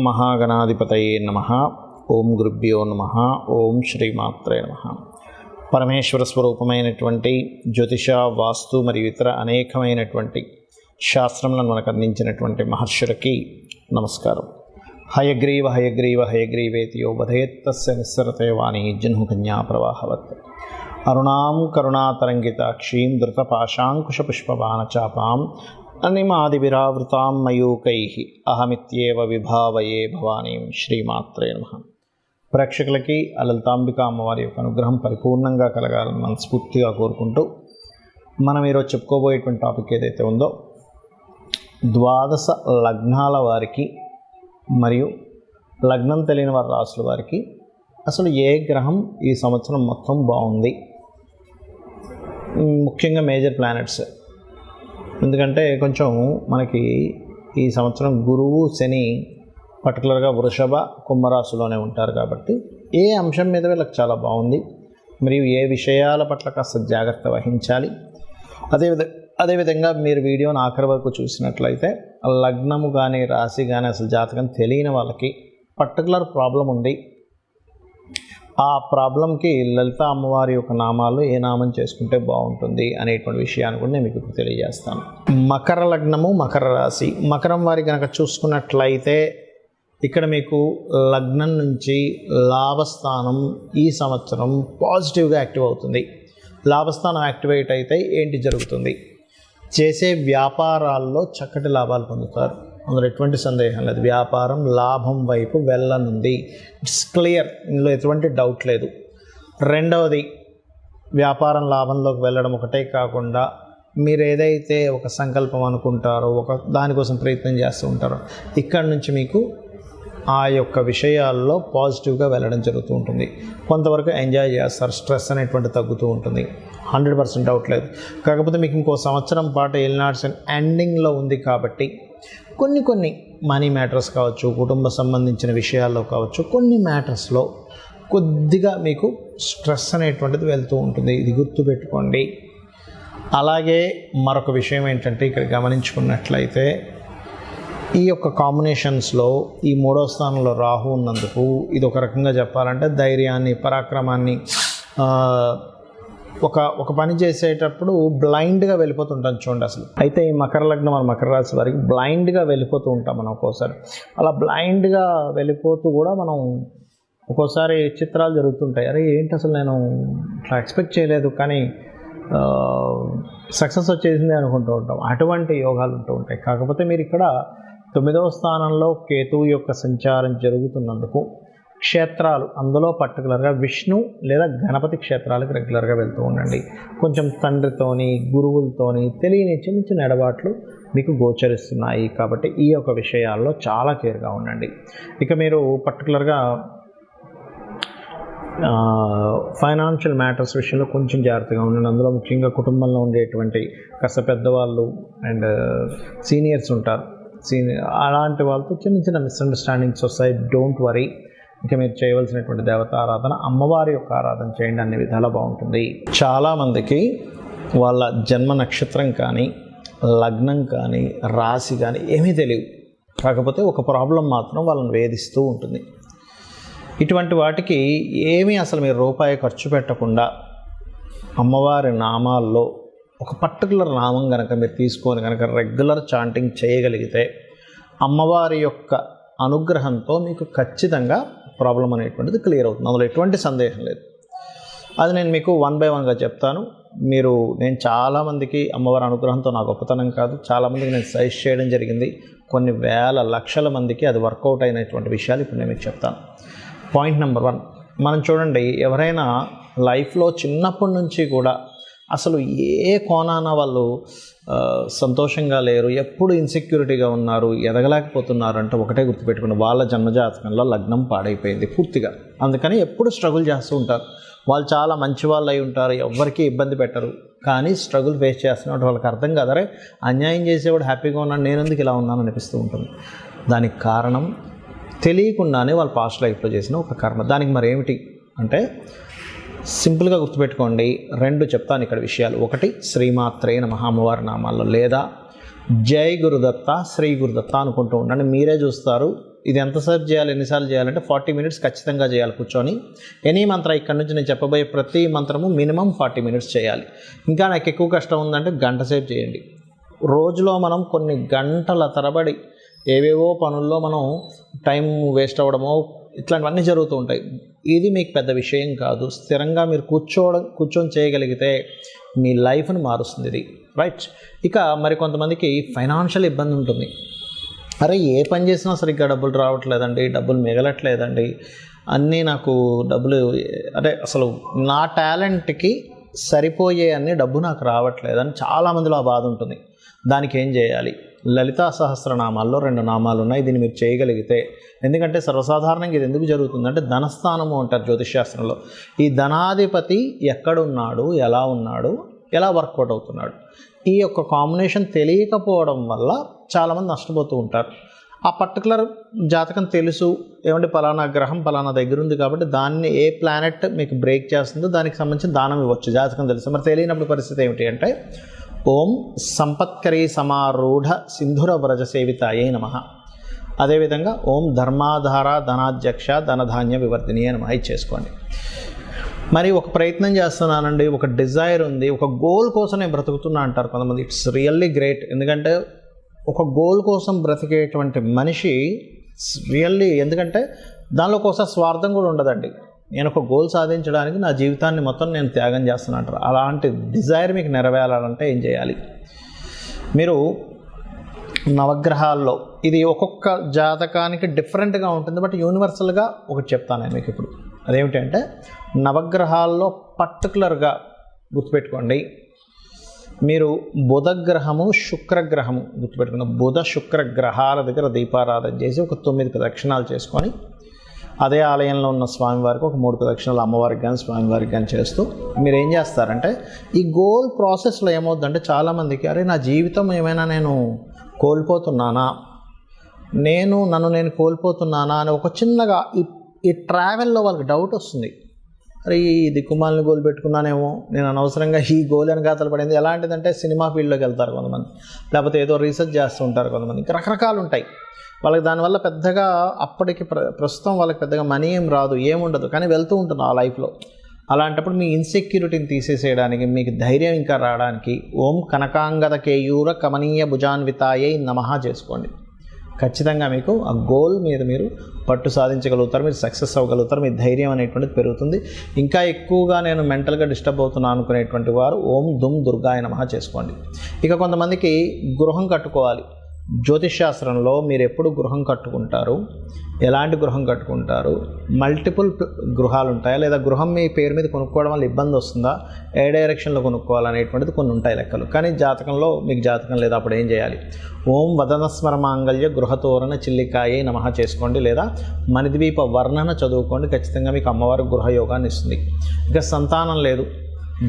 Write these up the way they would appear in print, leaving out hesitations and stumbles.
మహాగణాధిపతయే నమః. ఓం గురుభ్యో నమః. ఓం శ్రీమాత్రే నమః. పరమేశ్వర స్వరూపమైనటువంటి జ్యోతిష, వాస్తు మరియు ఇతర అనేకమైనటువంటి శాస్త్రములను మనకు అందించినటువంటి మహర్షులకి నమస్కారం. హయగ్రీవ హయగ్రీవ హయగ్రీవేతియో వధయేత్తస్య నిస్సరతే వాణి జహ్నుకన్యా ప్రవాహవత్. అరుణాం కరుణాతరంగితాక్షీం ధృతపాశాంకుశపుష్పబాణచాపాం అనిమాదివిరావృతాం మయూకైః అహమిత్యేవ విభావయే భవానీం. శ్రీమాత్రే నమః. ప్రేక్షకులకి లలితాంబిక అమ్మవారి యొక్క అనుగ్రహం పరిపూర్ణంగా కలగాలని మనస్ఫూర్తిగా కోరుకుంటూ మనం ఈరోజు చెప్పుకోబోయేటువంటి టాపిక్ ఏదైతే ఉందో, ద్వాదశ లగ్నాల వారికి మరియు లగ్నం తెలియని వారి రాసుల వారికి అసలు ఏ గ్రహం ఈ సంవత్సరం మొత్తం బాగుంది, ముఖ్యంగా మేజర్ ప్లానెట్స్. ఎందుకంటే కొంచెం మనకి ఈ సంవత్సరం గురువు, శని పర్టికులర్గా వృషభ, కుంభరాశిలోనే ఉంటారు కాబట్టి ఏ అంశం మీద వీళ్ళకి చాలా బాగుంది, మరియు ఏ విషయాల పట్ల కాస్త జాగ్రత్త వహించాలి. అదేవిధంగా మీరు వీడియోని ఆఖరి వరకు చూసినట్లయితే లగ్నము కానీ రాశి కానీ అసలు జాతకం తెలియని వాళ్ళకి పర్టికులర్ ప్రాబ్లం ఉంది, ఆ ప్రాబ్లంకి లలిత అమ్మవారి యొక్క నామాలు ఏ నామం చేసుకుంటే బాగుంటుంది అనేటువంటి విషయాన్ని కూడా నేను మీకు ఇప్పుడు తెలియజేస్తాను. మకర లగ్నము, మకర రాశి. మకరం వారి కనుక చూసుకున్నట్లయితే ఇక్కడ మీకు లగ్నం నుంచి లాభస్థానం ఈ సంవత్సరం పాజిటివ్గా యాక్టివ్ అవుతుంది. లాభస్థానం యాక్టివేట్ అయితే ఏంటి జరుగుతుంది? చేసే వ్యాపారాల్లో చక్కటి లాభాలు పొందుతారు, అందులో ఎటువంటి సందేహం లేదు. వ్యాపారం లాభం వైపు వెళ్ళనుంది, ఇట్స్ క్లియర్, ఇందులో ఎటువంటి డౌట్ లేదు. రెండవది, వ్యాపారం లాభంలోకి వెళ్ళడం ఒకటే కాకుండా మీరు ఏదైతే ఒక సంకల్పం అనుకుంటారో, ఒక దానికోసం ప్రయత్నం చేస్తూ ఉంటారో, ఇక్కడ నుంచి మీకు ఆ యొక్క విషయాల్లో పాజిటివ్గా వెళ్ళడం జరుగుతూ ఉంటుంది. కొంతవరకు ఎంజాయ్ చేస్తారు, స్ట్రెస్ అనేటువంటి తగ్గుతూ ఉంటుంది, 100% డౌట్ లేదు. కాకపోతే మీకు ఇంకో సంవత్సరం పాటు ఏలినాడ్స్ ఎండింగ్లో ఉంది కాబట్టి కొన్ని మనీ మ్యాటర్స్ కావచ్చు, కుటుంబ సంబంధించిన విషయాల్లో కావచ్చు, కొన్ని మ్యాటర్స్లో కొద్దిగా మీకు స్ట్రెస్ అనేటువంటిది వెళ్తూ ఉంటుంది, ఇది గుర్తుపెట్టుకోండి. అలాగే మరొక విషయం ఏంటంటే, ఇక్కడ గమనించుకున్నట్లయితే ఈ యొక్క కాంబినేషన్స్లో ఈ మూడవ స్థానంలో రాహు ఉన్నందుకు ఇది ఒక రకంగా చెప్పాలంటే ధైర్యాన్ని, పరాక్రమాన్ని, ఒక పని చేసేటప్పుడు బ్లైండ్గా వెళ్ళిపోతుంటాం చూడండి అసలు. అయితే ఈ మకర లగ్నం మన మకర రాశి వారికి బ్లైండ్గా వెళ్ళిపోతూ ఉంటాం మనం ఒక్కోసారి. అలా బ్లైండ్గా వెళ్ళిపోతూ కూడా మనం ఒక్కోసారి చిత్రాలు జరుగుతుంటాయి, అరే ఏంటి అసలు నేను ఇట్లా ఎక్స్పెక్ట్ చేయలేదు కానీ సక్సెస్ వచ్చేసింది అనుకుంటూ ఉంటాం. అటువంటి యోగాలు ఉంటూ ఉంటాయి. కాకపోతే మీరు ఇక్కడ 9వ స్థానంలో కేతువు యొక్క సంచారం జరుగుతున్నందుకు క్షేత్రాలు, అందులో పర్టికులర్గా విష్ణు లేదా గణపతి క్షేత్రాలకు రెగ్యులర్గా వెళ్తూ ఉండండి. కొంచెం తండ్రితోని, గురువులతోని తెలియని చిన్న ఎడబాట్లు మీకు గోచరిస్తున్నాయి కాబట్టి ఈ యొక్క విషయాల్లో చాలా కేర్గా ఉండండి. ఇక మీరు పర్టికులర్గా ఫైనాన్షియల్ మ్యాటర్స్ విషయంలో కొంచెం జాగ్రత్తగా ఉండండి. అందులో ముఖ్యంగా కుటుంబంలో ఉండేటువంటి కాస్త పెద్దవాళ్ళు అండ్ సీనియర్స్ ఉంటారు, అలాంటి వాళ్ళతో చిన్న మిస్అండర్స్టాండింగ్స్ వస్తాయి. Don't worry. ఇక మీరు చేయవలసినటువంటి దేవత ఆరాధన, అమ్మవారి యొక్క ఆరాధన చేయండి, అన్ని విధాలా బాగుంటుంది. చాలామందికి వాళ్ళ జన్మ నక్షత్రం కానీ, లగ్నం కానీ, రాశి కానీ ఏమీ తెలియదు. కాకపోతే ఒక ప్రాబ్లం మాత్రం వాళ్ళని వేధిస్తూ ఉంటుంది. ఇటువంటి వాటికి ఏమీ అసలు మీరు రూపాయి ఖర్చు పెట్టకుండా అమ్మవారి నామాల్లో ఒక పర్టికులర్ నామం కనుక మీరు తీసుకొని కనుక రెగ్యులర్ చాంటింగ్ చేయగలిగితే అమ్మవారి యొక్క అనుగ్రహంతో మీకు ఖచ్చితంగా ప్రాబ్లం అనేటువంటిది క్లియర్ అవుతుంది, అందులో ఎటువంటి సందేహం లేదు. అది నేను మీకు 1 by 1గా చెప్తాను. నేను చాలామందికి అమ్మవారి అనుగ్రహంతో నా గొప్పతనం కాదు, చాలామందికి నేను సజెస్ట్ చేయడం జరిగింది. కొన్ని వేల లక్షల మందికి అది వర్కౌట్ అయినటువంటి విషయాలు ఇప్పుడు నేను మీకు చెప్తాను. పాయింట్ నెంబర్ 1, మనం చూడండి, ఎవరైనా లైఫ్లో చిన్నప్పటి నుంచి కూడా అసలు ఏ కోణాన వాళ్ళు సంతోషంగా లేరు, ఎప్పుడు ఇన్సెక్యూరిటీగా ఉన్నారు, ఎదగలేకపోతున్నారు అంటే ఒకటే గుర్తుపెట్టుకుని, వాళ్ళ జన్మజాతకంలో లగ్నం పాడైపోయింది పూర్తిగా. అందుకని ఎప్పుడు స్ట్రగుల్ చేస్తూ ఉంటారు. వాళ్ళు చాలా మంచి వాళ్ళు అయి ఉంటారు, ఎవరికి ఇబ్బంది పెట్టరు, కానీ స్ట్రగుల్ ఫేస్ చేస్తున్నట్టు వాళ్ళకి అర్థం కాదు. అరే అన్యాయం చేసేవాడు హ్యాపీగా ఉన్నాను, నేను ఎందుకు ఇలా ఉన్నాను అనిపిస్తూ ఉంటుంది. దానికి కారణం తెలియకుండానే వాళ్ళు పాస్ట్ లైఫ్లో చేసిన ఒక కర్మ. దానికి మరి ఏమిటి అంటే సింపుల్గా గుర్తుపెట్టుకోండి, 2 చెప్తాను ఇక్కడ విషయాలు. 1, శ్రీమాత్రే నమః అమ్మవారి నామాల్లో, లేదా జై గురుదత్త, శ్రీ గురుదత్త అనుకుంటూ ఉండండి. మీరే చూస్తారు ఇది ఎంతసేపు చేయాలి, ఎన్నిసార్లు చేయాలంటే 40 మినిట్స్ ఖచ్చితంగా చేయాలి కూర్చొని. ఎనీ మంత్ర ఇక్కడ నుంచి నేను చెప్పబోయే ప్రతి మంత్రము మినిమం 40 మినిట్స్ చేయాలి. ఇంకా నాకు ఎక్కువ కష్టం ఉందంటే గంట సేపు చేయండి. రోజులో మనం కొన్ని గంటల తరబడి ఏవేవో పనుల్లో మనం టైం వేస్ట్ అవ్వడమో ఇట్లాంటివన్నీ జరుగుతూ ఉంటాయి. ఇది మీకు పెద్ద విషయం కాదు. స్థిరంగా మీరు కూర్చొని చేయగలిగితే మీ లైఫ్ని మారుస్తుంది ఇది, రైట్. ఇక మరి కొంతమందికి ఫైనాన్షియల్ ఇబ్బంది ఉంటుంది. అరే ఏ పని చేసినా సరిగ్గా డబ్బులు రావట్లేదండి, డబ్బులు మిగలట్లేదండి, అన్నీ నాకు డబ్బులు అంటే అసలు నా టాలెంట్కి సరిపోయే అన్ని డబ్బు నాకు రావట్లేదని చాలామందిలో ఆ బాధ ఉంటుంది. దానికి ఏం చేయాలి? లలితా సహస్రనామాల్లో 2 నామాలు ఉన్నాయి. దీన్ని మీరు చేయగలిగితే, ఎందుకంటే సర్వసాధారణంగా ఇది ఎందుకు జరుగుతుందంటే ధనస్థానము అంటారు జ్యోతిష్శాస్త్రంలో. ఈ ధనాధిపతి ఎక్కడున్నాడు, ఎలా ఉన్నాడు, ఎలా వర్కౌట్ అవుతున్నాడు, ఈ యొక్క కాంబినేషన్ తెలియకపోవడం వల్ల చాలామంది నష్టపోతూ ఉంటారు. ఆ పర్టికులర్ జాతకం తెలుసు, ఏమంటే పలానా గ్రహం పలానా దగ్గర ఉంది కాబట్టి దాన్ని ఏ ప్లానెట్ మీకు బ్రేక్ చేస్తుందో దానికి సంబంధించిన దానం ఇవ్వచ్చు, జాతకం తెలుసు. మరి తెలియనప్పుడు పరిస్థితి ఏమిటి అంటే ఓం సంపత్కరీ సమారూఢ సింధుర వ్రజ సేవితాయే నమః. అదేవిధంగా ఓం ధర్మాధార ధనాధ్యక్ష ధనధాన్య వివర్ధిని అని నమః చేసుకోండి. మరి ఒక ప్రయత్నం చేస్తున్నానండి, ఒక డిజైర్ ఉంది, ఒక గోల్ కోసం నేను బ్రతుకుతున్నా అంటారు కొంతమంది. It's really great. ఎందుకంటే ఒక గోల్ కోసం బ్రతికేటువంటి మనిషి రియల్లీ, ఎందుకంటే దానిలో కోసం స్వార్థం కూడా ఉండదండి. నేను ఒక గోల్ సాధించడానికి నా జీవితాన్ని మొత్తం నేను త్యాగం చేస్తున్నా అంటారు. అలాంటి డిజైర్ మీకు నెరవేరాలంటే ఏం చేయాలి? మీరు నవగ్రహాల్లో, ఇది ఒక్కొక్క జాతకానికి డిఫరెంట్గా ఉంటుంది, బట్ యూనివర్సల్గా ఒకటి చెప్తాను నేను మీకు ఇప్పుడు. అదేమిటంటే నవగ్రహాల్లో పర్టికులర్గా గుర్తుపెట్టుకోండి, మీరు బుధగ్రహము శుక్రగ్రహము గుర్తుపెట్టుకున్న బుధ శుక్ర గ్రహాల దగ్గర దీపారాధన చేసి ఒక 9 ప్రదక్షిణాలు చేసుకొని అదే ఆలయంలో ఉన్న స్వామివారికి ఒక 3 ప్రదక్షిణాలు అమ్మవారికి కానీ స్వామివారికి కానీ చేస్తూ మీరు ఏం చేస్తారంటే ఈ గోల్ ప్రాసెస్లో ఏమవుతుందంటే చాలామందికి అరే నా జీవితం ఏమైనా నేను కోల్పోతున్నానా, నన్ను నేను కోల్పోతున్నానా అని ఒక చిన్నగా ఈ ట్రావెల్లో వాళ్ళకి డౌట్ వస్తుంది. అరే ఈ దిక్కుమాలని గోల్ పెట్టుకున్నానేమో, నేను అనవసరంగా ఈ గోల్ వెనకాతలు పడింది. ఎలాంటిదంటే సినిమా ఫీల్డ్లోకి వెళ్తారు కొంతమంది, లేకపోతే ఏదో రీసెర్చ్ చేస్తూ ఉంటారు కొంతమంది, ఇంకా రకరకాలు ఉంటాయి వాళ్ళకి. దానివల్ల పెద్దగా అప్పటికి ప్రస్తుతం వాళ్ళకి పెద్దగా మనీ ఏం రాదు, ఏముండదు, కానీ వెళ్తూ ఉంటుంది ఆ లైఫ్లో. అలాంటప్పుడు మీ ఇన్సెక్యూరిటీని తీసేసేయడానికి, మీకు ధైర్యం ఇంకా రావడానికి ఓం కనకాంగద కేయూర కమనీయ భుజాన్వితాయై నమః చేసుకోండి. ఖచ్చితంగా మీకు ఆ గోల్ మీద మీరు పట్టు సాధించగలుగుతారు, మీరు సక్సెస్ అవ్వగలుగుతారు, మీ ధైర్యం అనేటువంటిది పెరుగుతుంది. ఇంకా ఎక్కువగా నేను మెంటల్గా డిస్టర్బ్ అవుతున్నాను అనుకునేటువంటి వారు ఓం దుమ్ దుర్గాయ నమః చేసుకోండి. ఇక కొంతమందికి గృహం కట్టుకోవాలి. జ్యోతిష్శాస్త్రంలో మీరు ఎప్పుడు గృహం కట్టుకుంటారు, ఎలాంటి గృహం కట్టుకుంటారు, మల్టిపుల్ గృహాలు ఉంటాయా, లేదా గృహం మీ పేరు మీద కొనుక్కోవడం వల్ల ఇబ్బంది వస్తుందా, ఏ డైరెక్షన్లో కొనుక్కోవాలనేటువంటిది కొన్ని ఉంటాయి లెక్కలు. కానీ జాతకంలో మీకు జాతకం లేదా అప్పుడు ఏం చేయాలి? ఓం వదనస్మర మాంగళ్య గృహతోరణ చిల్లికాయే నమః చేసుకోండి, లేదా మణిద్వీప వర్ణన చదువుకోండి. ఖచ్చితంగా మీకు అమ్మవారు గృహయోగాన్ని ఇస్తుంది. ఇక సంతానం లేదు,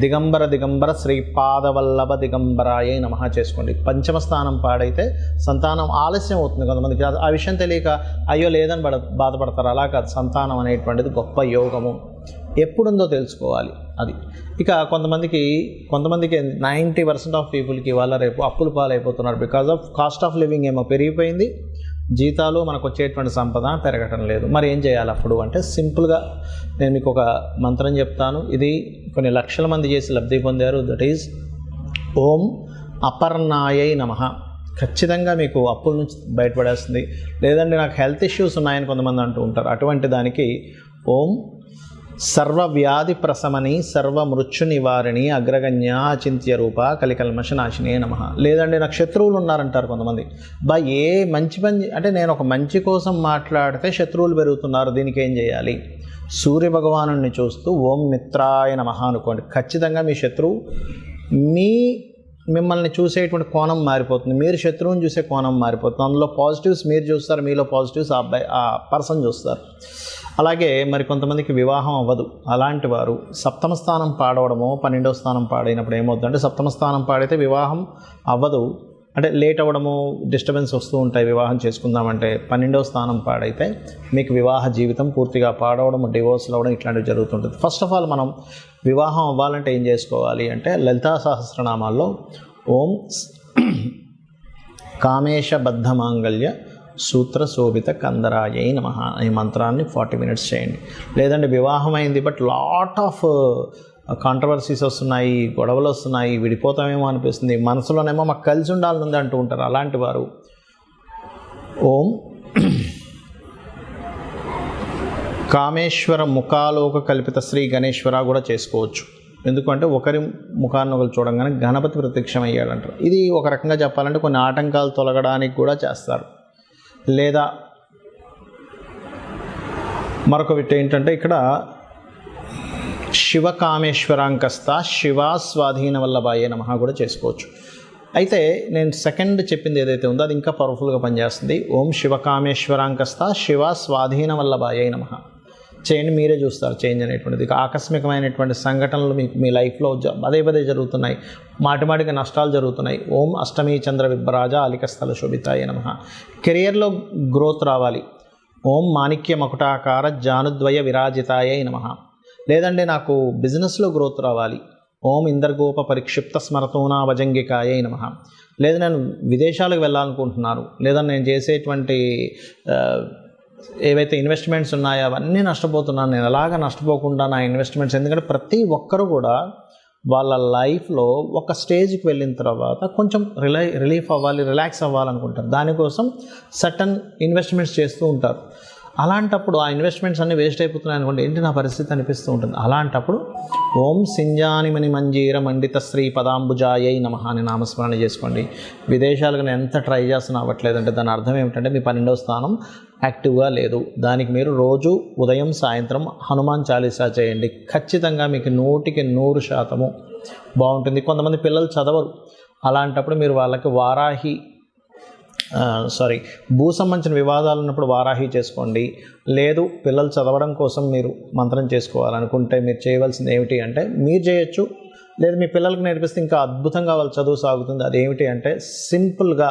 దిగంబర శ్రీపాదవల్లభ దిగంబరాయే నమః చేసుకోండి. పంచమ స్థానం పాడైతే సంతానం ఆలస్యం అవుతుంది. కొంతమందికి ఆ విషయం తెలియక అయ్యో లేదని బాధపడతారు. అలా కాదు, సంతానం అనేటువంటిది గొప్ప యోగము, ఎప్పుడుందో తెలుసుకోవాలి అది. ఇక కొంతమందికి 90% ఆఫ్ పీపుల్కి వాళ్ళ రేపు అప్పుల పాలైపోతున్నారు. Because of cost of living ఏమో పెరిగిపోయింది, జీతాలు మనకు వచ్చేటువంటి సంపద పెరగటం లేదు. మరి ఏం చేయాలి అప్పుడు అంటే సింపుల్గా నేను మీకు ఒక మంత్రం చెప్తాను. ఇది కొన్ని లక్షల మంది చేసి లబ్ధి పొందారు. దట్ ఈజ్ ఓం అపర్ణాయై నమః. ఖచ్చితంగా మీకు అప్పుల నుంచి బయటపడేస్తుంది. లేదంటే నాకు హెల్త్ ఇష్యూస్ ఉన్నాయని కొంతమంది అంటూ ఉంటారు. అటువంటి దానికి ఓం సర్వవ్యాధి ప్రశమని సర్వమృత్యు నివారిణి అగ్రగణ్య అచింత్య రూప కలికల్మషనాశినే నమః. లేదండి నాకు శత్రువులు ఉన్నారంటారు కొంతమంది. ఏ మంచి పని అంటే నేను ఒక మంచి కోసం మాట్లాడితే శత్రువులు పెరుగుతున్నారు, దీనికి ఏం చేయాలి? సూర్య భగవానుడిని చూస్తూ ఓం మిత్రాయ నమః అనుకోండి. ఖచ్చితంగా మీ శత్రువు మిమ్మల్ని చూసేటువంటి కోణం మారిపోతుంది, మీరు శత్రువుని చూసే కోణం మారిపోతుంది. అందులో పాజిటివ్స్ మీరు చూస్తారు, మీలో పాజిటివ్స్ ఆ పర్సన్ చూస్తారు. అలాగే మరి కొంతమందికి వివాహం అవ్వదు. అలాంటి వారు సప్తమ స్థానం పాడవడమో 12వ స్థానం పాడైనప్పుడు ఏమవుతుందంటే సప్తమ స్థానం పాడైతే వివాహం అవ్వదు, అంటే లేట్ అవ్వడము, డిస్టర్బెన్స్ వస్తూ ఉంటాయి వివాహం చేసుకుందామంటే. 12వ స్థానం పాడైతే మీకు వివాహ జీవితం పూర్తిగా పాడవడం, డివోర్స్లు అవ్వడం ఇట్లాంటివి జరుగుతుంటుంది. ఫస్ట్ ఆఫ్ ఆల్ మనం వివాహం అవ్వాలంటే ఏం చేసుకోవాలి అంటే లలితా సహస్రనామాల్లో ఓం కామేశ బద్ధ మాంగళ్య సూత్ర శోభిత కందరాయై నమః ఈ మంత్రాన్ని 40 minutes చేయండి. లేదంటే వివాహం అయింది బట్ లాట్ ఆఫ్ కాంట్రవర్సీస్ వస్తున్నాయి, గొడవలు వస్తున్నాయి, విడిపోతామేమో అనిపిస్తుంది, మనసులోనేమో మాకు కలిసి ఉండాలని అంటూ ఉంటారు. అలాంటి వారు ఓం కామేశ్వర ముఖాలోక కల్పిత శ్రీ గణేశ్వర కూడా చేసుకోవచ్చు. ఎందుకంటే ఒకరి ముఖాన్ని ఒకరు చూడంగానే గణపతి ప్రత్యక్షమయ్యాడంటారు. ఇది ఒక రకంగా చెప్పాలంటే కొన్ని ఆటంకాలు తొలగడానికి కూడా చేస్తారు. లేదా మరొక విట్ ఏంటంటే ఇక్కడ శివకామేశ్వరాంకస్త శివా స్వాధీన వల్లభాయే నమః కూడా చేసుకోవచ్చు. అయితే నేను సెకండ్ చెప్పింది ఏదైతే ఉందో అది ఇంకా పవర్ఫుల్గా పనిచేస్తుంది. ఓం శివకామేశ్వరాంకస్త శివా స్వాధీన వల్లభాయే నమః చేయండి. మీరే చూస్తారు చేంజ్ అనేటువంటిది. ఆకస్మికమైనటువంటి సంఘటనలు మీ లైఫ్లో పదే జరుగుతున్నాయి, మాటిమాటికి నష్టాలు జరుగుతున్నాయి. ఓం అష్టమీ చంద్ర విభ్రాజ అలికస్థల శోభితాయ నమః. కెరియర్లో గ్రోత్ రావాలి. ఓం మాణిక్య మకుటాకార జానుద్వయ విరాజితాయ నమః. లేదంటే నాకు బిజినెస్లో గ్రోత్ రావాలి. ఓం ఇందర్గోప పరిక్షిప్త స్మరతోనా భజంగికాయ నమః. లేదా నేను విదేశాలకు వెళ్ళాలనుకుంటున్నాను, లేదా నేను చేసేటువంటి ఏవైతే ఇన్వెస్ట్మెంట్స్ ఉన్నాయో అవన్నీ నష్టపోతున్నాను, నేను అలాగా నష్టపోకుండా నా ఇన్వెస్ట్మెంట్స్, ఎందుకంటే ప్రతి ఒక్కరు కూడా వాళ్ళ లైఫ్లో ఒక స్టేజ్కి వెళ్ళిన తర్వాత కొంచెం రిలీఫ్ అవ్వాలి, రిలాక్స్ అవ్వాలనుకుంటారు. దానికోసం సర్టన్ ఇన్వెస్ట్మెంట్స్ చేస్తూ ఉంటారు. అలాంటప్పుడు ఆ ఇన్వెస్ట్మెంట్స్ అన్నీ వేస్ట్ అయిపోతున్నాయి అనుకోండి, ఏంటి నా పరిస్థితి అనిపిస్తూ ఉంటుంది. అలాంటప్పుడు ఓం సింజానిమని మంజీర మండిత శ్రీ పదాంబుజాయై నమః అని నామస్మరణ చేసుకోండి. విదేశాలకు నేను ఎంత ట్రై చేస్తున్నా అవ్వట్లేదంటే దాని అర్థం ఏమిటంటే మీ 12వ స్థానం యాక్టివ్గా లేదు. దానికి మీరు రోజు ఉదయం సాయంత్రం హనుమాన్ చాలీసా చేయండి. ఖచ్చితంగా మీకు 100% బాగుంటుంది. కొంతమంది పిల్లలు చదవరు, అలాంటప్పుడు మీరు వాళ్ళకి భూ సంబంధించిన వివాదాలు ఉన్నప్పుడు వారాహి చేసుకోండి. లేదు పిల్లలు చదవడం కోసం మీరు మంత్రం చేసుకోవాలనుకుంటే మీరు చేయవలసింది ఏమిటి అంటే మీరు చేయొచ్చు, లేదు మీ పిల్లలకు నేర్పిస్తే ఇంకా అద్భుతంగా వాళ్ళ చదువు సాగుతుంది. అదేమిటి అంటే సింపుల్గా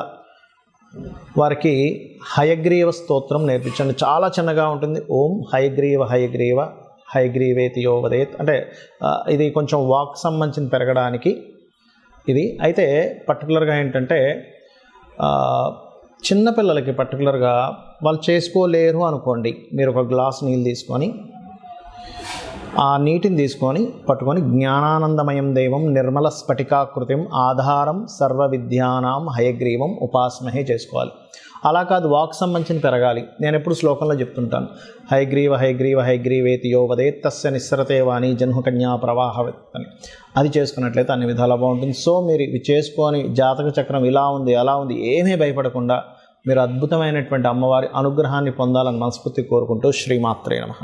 వారికి హయగ్రీవ స్తోత్రం నేర్పించండి. చాలా చిన్నగా ఉంటుంది. ఓం హయగ్రీవ హయగ్రీవ హయగ్రీవేతి యోవదేత్ అంటే ఇది కొంచెం వాక్ సంబంధించిన పెరగడానికి ఇది. అయితే పర్టికులర్గా ఏంటంటే చిన్నపిల్లలకి పర్టికులర్గా వాళ్ళు చేసుకోలేరు అనుకోండి, మీరు ఒక గ్లాస్ నీళ్ళు తీసుకొని ఆ నీటిని పట్టుకొని జ్ఞానానందమయం దేవం నిర్మల స్ఫటికాకృతిం ఆధారం సర్వ విద్యానాం హయగ్రీవం ఉపాసమహే చేసుకోవాలి. అలా కాదు, వాక్ సంబంధించిన పెరగాలి. నేను ఎప్పుడు శ్లోకంలో చెప్తుంటాను, హయగ్రీవ హయగ్రీవ హయగ్రీవేతి యో వదేత్ తస్య నిస్సరతే వాణి జన్మకన్యా ప్రవాహవత్ అని. అది చేసుకున్నట్లయితే అన్ని విధాలా బాగుంటుంది. సో మీరు ఇవి చేసుకొని జాతక చక్రం ఇలా ఉంది అలా ఉంది ఏమీ భయపడకుండా మీరు అద్భుతమైనటువంటి అమ్మవారి అనుగ్రహాన్ని పొందాలని మనస్ఫూర్తి కోరుకుంటూ శ్రీమాత్రే నమః.